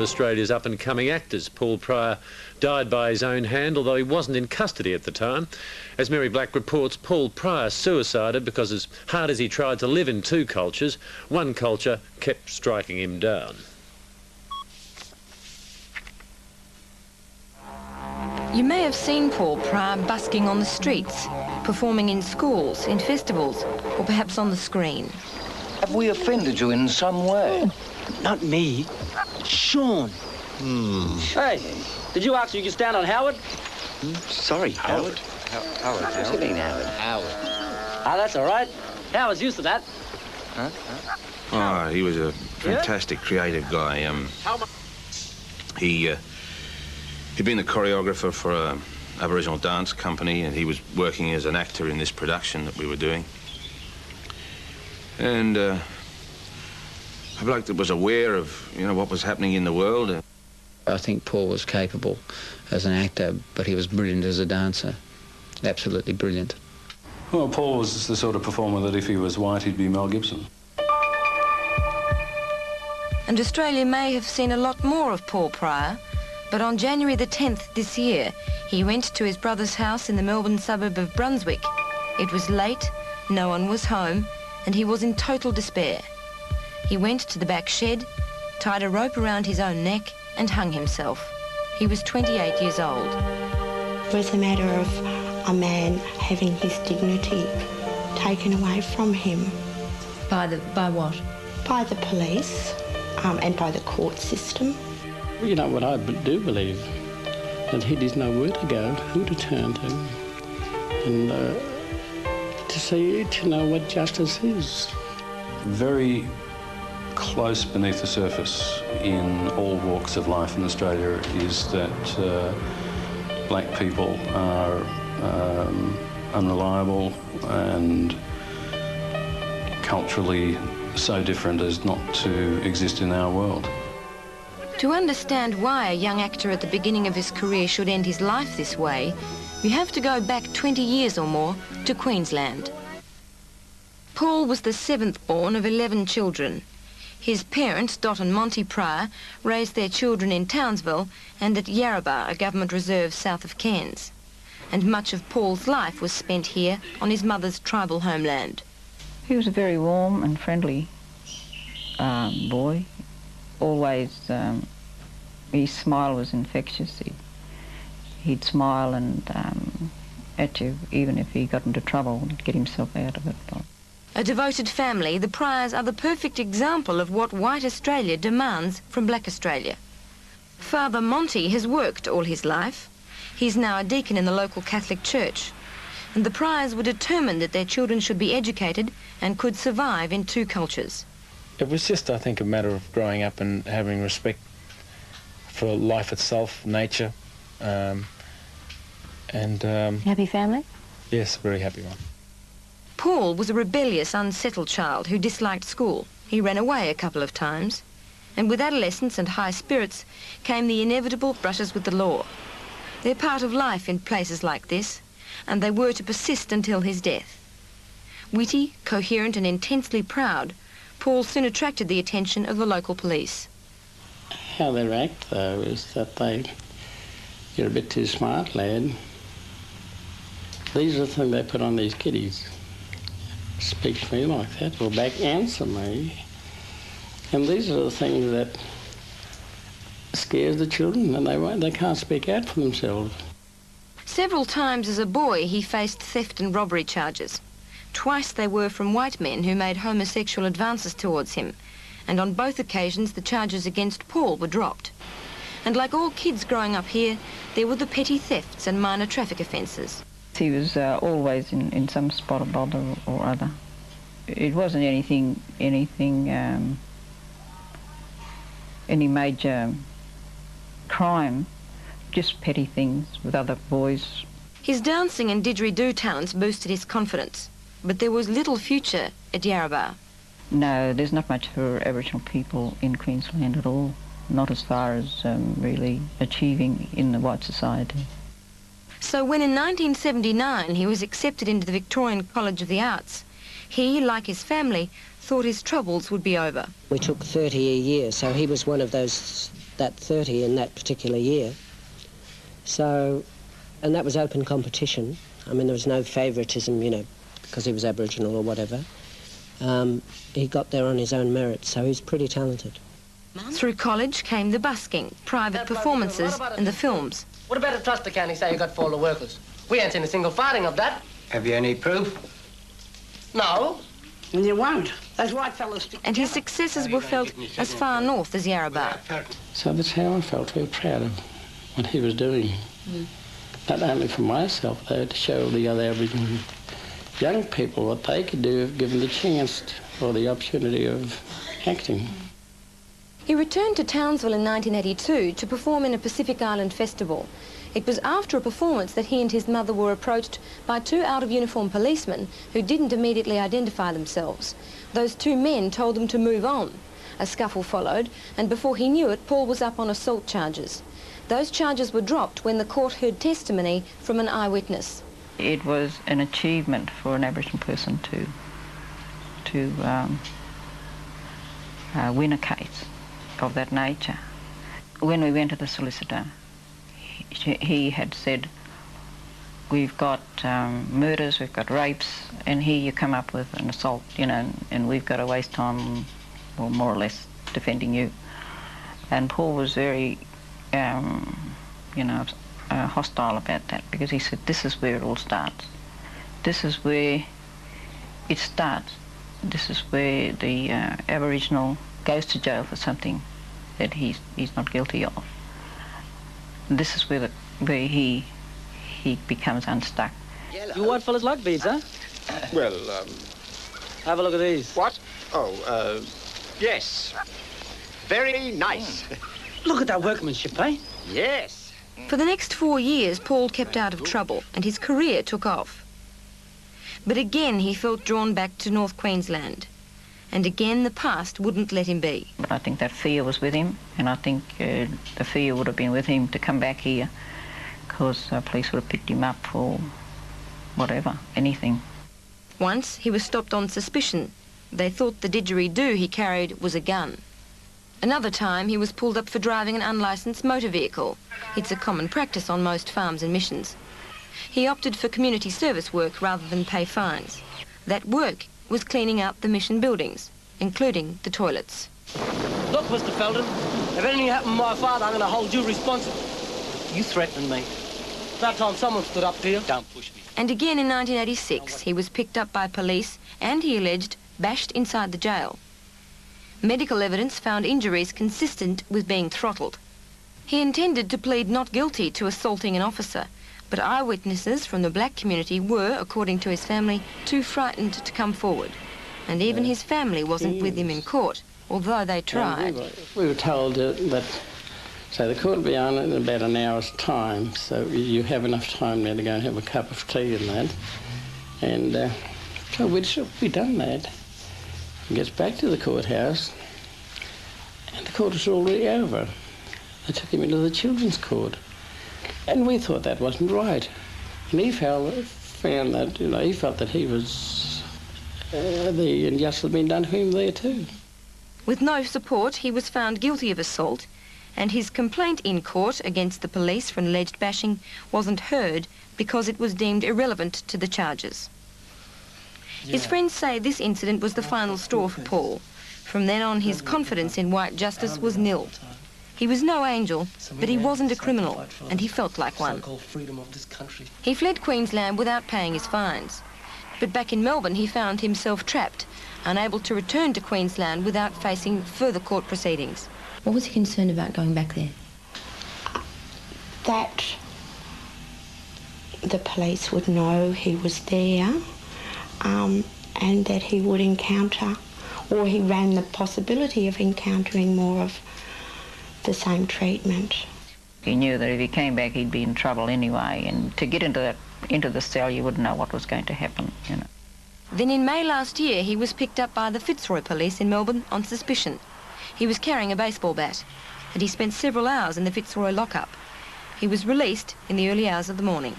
of Australia's up-and-coming actors. Paul Pryor died by his own hand, although he wasn't in custody at the time. As Mary Black reports, Paul Pryor suicided because as hard as he tried to live in two cultures, one culture kept striking him down. You may have seen Paul Pryor busking on the streets, performing in schools, in festivals, or perhaps on the screen. Have we offended you in some way? Not me. Sean. Hey, did you ask if you could stand on Howard? Sorry, Howard. Howard. What's you mean, Howard? Howard. Ah, that's all right. Howard's used to that. Oh, he was a fantastic creative guy. He'd been the choreographer for an Aboriginal dance company, and he was working as an actor in this production that we were doing. And a bloke that was aware of, what was happening in the world. I think Paul was capable as an actor, but he was brilliant as a dancer. Absolutely brilliant. Well, Paul was the sort of performer that if he was white, he'd be Mel Gibson. And Australia may have seen a lot more of Paul Pryor, but on January the 10th this year, he went to his brother's house in the Melbourne suburb of Brunswick. It was late, no one was home, and he was in total despair. He went to the back shed, tied a rope around his own neck, and hung himself. He was 28 years old. It was a matter of a man having his dignity taken away from him. By what? By the police and by the court system. You know what I do believe, that he doesn't know where to go, who to turn to, and to know what justice is. Very close beneath the surface in all walks of life in Australia is that black people are unreliable and culturally so different as not to exist in our world. To understand why a young actor at the beginning of his career should end his life this way, you have to go back 20 years or more to Queensland. Paul was the seventh born of 11 children. His parents, Dot and Monty Pryor, raised their children in Townsville and at Yarrabah, a government reserve south of Cairns. And much of Paul's life was spent here on his mother's tribal homeland. He was a very warm and friendly boy. Always, his smile was infectious. He'd smile and at you, even if he got into trouble, he'd get himself out of it. A devoted family, the Pryors are the perfect example of what white Australia demands from black Australia. Father Monty has worked all his life. He's now a deacon in the local Catholic church. And the Pryors were determined that their children should be educated and could survive in two cultures. It was just, I think, a matter of growing up and having respect for life itself, nature, Happy family? Yes, a very happy one. Paul was a rebellious, unsettled child who disliked school. He ran away a couple of times. And with adolescence and high spirits came the inevitable brushes with the law. They're part of life in places like this, and they were to persist until his death. Witty, coherent and intensely proud, Paul soon attracted the attention of the local police. How they act, though, is that you're a bit too smart, lad. These are the things they put on these kiddies. Speak to me like that, or back answer me. And these are the things that scares the children, and they can't speak out for themselves. Several times as a boy, he faced theft and robbery charges. Twice they were from white men who made homosexual advances towards him, and on both occasions the charges against Paul were dropped. And like all kids growing up here, there were the petty thefts and minor traffic offences. He was always in some spot of bother or other. It wasn't anything, any major crime, just petty things with other boys. His dancing and didgeridoo talents boosted his confidence, but there was little future at Yarrabah. No, there's not much for Aboriginal people in Queensland at all, not as far as really achieving in the white society. So when in 1979 he was accepted into the Victorian College of the Arts, he, like his family, thought his troubles would be over. We took 30 a year, so he was one of those that 30 in that particular year. So, and that was open competition. I mean, there was no favouritism, you know, because he was Aboriginal or whatever. He got there on his own merit, so he's pretty talented. Through college came the busking, private performances and the films. What about the trust account say you got for all the workers? We ain't seen a single fighting of that. Have you any proof? No. And you won't. Those white fellas... And his successes were felt as far north as Yarrabah. So that's how I felt real proud of what he was doing. Not only for myself, though, to show the other Aboriginal young people what they could do if given the chance or the opportunity of acting. He returned to Townsville in 1982 to perform in a Pacific Island festival. It was after a performance that he and his mother were approached by two out-of-uniform policemen who didn't immediately identify themselves. Those two men told them to move on. A scuffle followed, and before he knew it, Paul was up on assault charges. Those charges were dropped when the court heard testimony from an eyewitness. It was an achievement for an Aboriginal person to win a case of that nature. When we went to the solicitor, he had said, we've got murders, we've got rapes, and here you come up with an assault, you know, and we've got to waste time, well, more or less, defending you. And Paul was very, you know, hostile about that, because he said, this is where it all starts. This is where it starts. This is where the Aboriginal goes to jail for something that he's not guilty of. This is where he becomes unstuck. You white fellas like beads, huh? Well, have a look at these. What? Oh, yes. Very nice. Look at that workmanship, eh? Yes. For the next 4 years, Paul kept out of trouble and his career took off. But again he felt drawn back to North Queensland. And again the past wouldn't let him be. But I think that fear was with him, and I think the fear would have been with him to come back here, because police would have picked him up for whatever, anything. Once he was stopped on suspicion. They thought the didgeridoo he carried was a gun. Another time he was pulled up for driving an unlicensed motor vehicle. It's a common practice on most farms and missions. He opted for community service work rather than pay fines. That work was cleaning out the mission buildings, including the toilets. Look, Mr. Felden, if anything happened to my father, I'm going to hold you responsible. You threatened me. That time someone stood up to you. Don't push me. And again in 1986, he was picked up by police and, he alleged, bashed inside the jail. Medical evidence found injuries consistent with being throttled. He intended to plead not guilty to assaulting an officer, but eyewitnesses from the black community were, according to his family, too frightened to come forward. And even his family wasn't with him in court, although they tried. We were told that, so the court will be on in about an hour's time, so you have enough time there to go and have a cup of tea and that. And so we done that. He gets back to the courthouse, and the court was already over. They took him into the children's court. And we thought that wasn't right. And he found that, you know, he felt that he was, the injustice had been done to him there too. With no support, he was found guilty of assault, and his complaint in court against the police for an alleged bashing wasn't heard because it was deemed irrelevant to the charges. His friends say this incident was the final straw for Paul. From then on, his confidence in white justice was nil. He was no angel, but he wasn't a criminal, and he felt like one. He fled Queensland without paying his fines. But back in Melbourne, he found himself trapped, unable to return to Queensland without facing further court proceedings. What was he concerned about going back there? That the police would know he was there, and that he would encounter, or he ran the possibility of encountering more of the same treatment. He knew that if he came back he'd be in trouble anyway, and to get into the cell you wouldn't know what was going to happen, you know. Then in May last year he was picked up by the Fitzroy police in Melbourne on suspicion. He was carrying a baseball bat, and he spent several hours in the Fitzroy lockup. He was released in the early hours of the morning.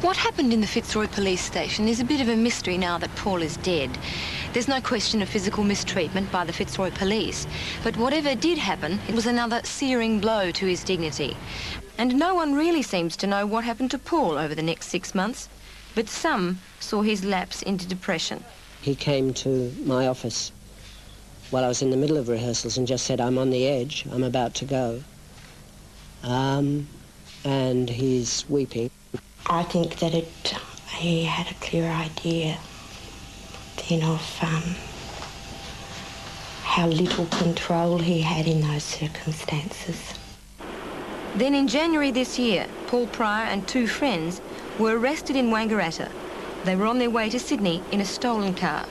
What happened in the Fitzroy police station is a bit of a mystery now that Paul is dead. There's no question of physical mistreatment by the Fitzroy police, but whatever did happen, it was another searing blow to his dignity. And no one really seems to know what happened to Paul over the next 6 months, but some saw his lapse into depression. He came to my office while I was in the middle of rehearsals and just said, I'm on the edge, I'm about to go. And he's weeping. I think that he had a clear idea then of how little control he had in those circumstances. Then in January this year, Paul Pryor and 2 friends were arrested in Wangaratta. They were on their way to Sydney in a stolen car.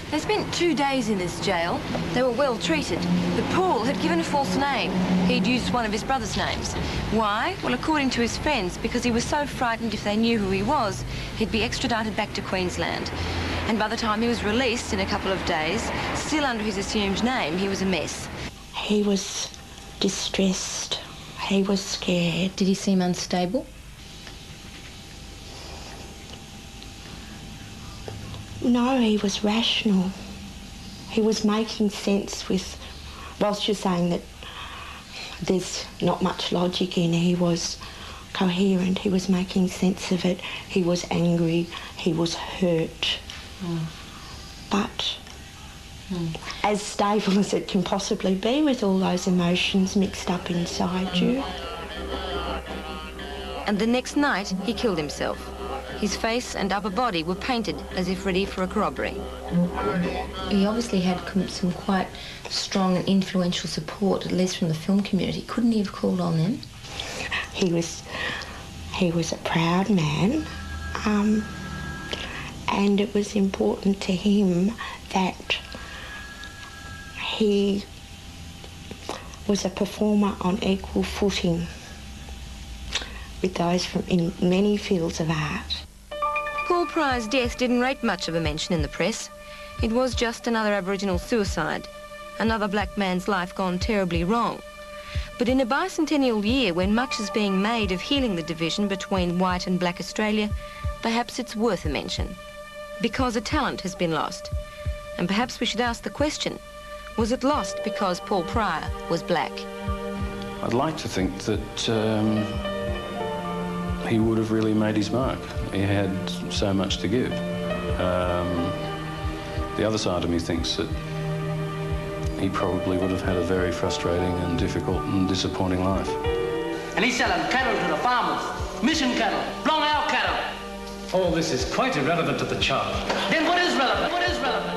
They spent 2 days in this jail. They were well treated, but Paul had given a false name. He'd used one of his brother's names. Why? Well, according to his friends, because he was so frightened if they knew who he was, he'd be extradited back to Queensland. And by the time he was released in a couple of days, still under his assumed name, he was a mess. He was distressed. He was scared. Did he seem unstable? No, he was rational. He was making sense with, whilst you're saying that there's not much logic in, he was coherent, he was making sense of it, he was angry, he was hurt. But as stable as it can possibly be with all those emotions mixed up inside you. And the next night, he killed himself. His face and upper body were painted as if ready for a corroboree. He obviously had some quite strong and influential support, at least from the film community. Couldn't he have called on them? He was a proud man, and it was important to him that he was a performer on equal footing with those in many fields of art. Paul Pryor's death didn't rate much of a mention in the press. It was just another Aboriginal suicide, another black man's life gone terribly wrong. But in a bicentennial year when much is being made of healing the division between white and black Australia, perhaps it's worth a mention. Because a talent has been lost. And perhaps we should ask the question, was it lost because Paul Pryor was black? I'd like to think that he would have really made his mark. He had so much to give. The other side of me thinks that he probably would have had a very frustrating and difficult and disappointing life. And he's selling cattle to the farmers, mission cattle, long-hour cattle. All this is quite irrelevant to the child. Then what is relevant? What is relevant?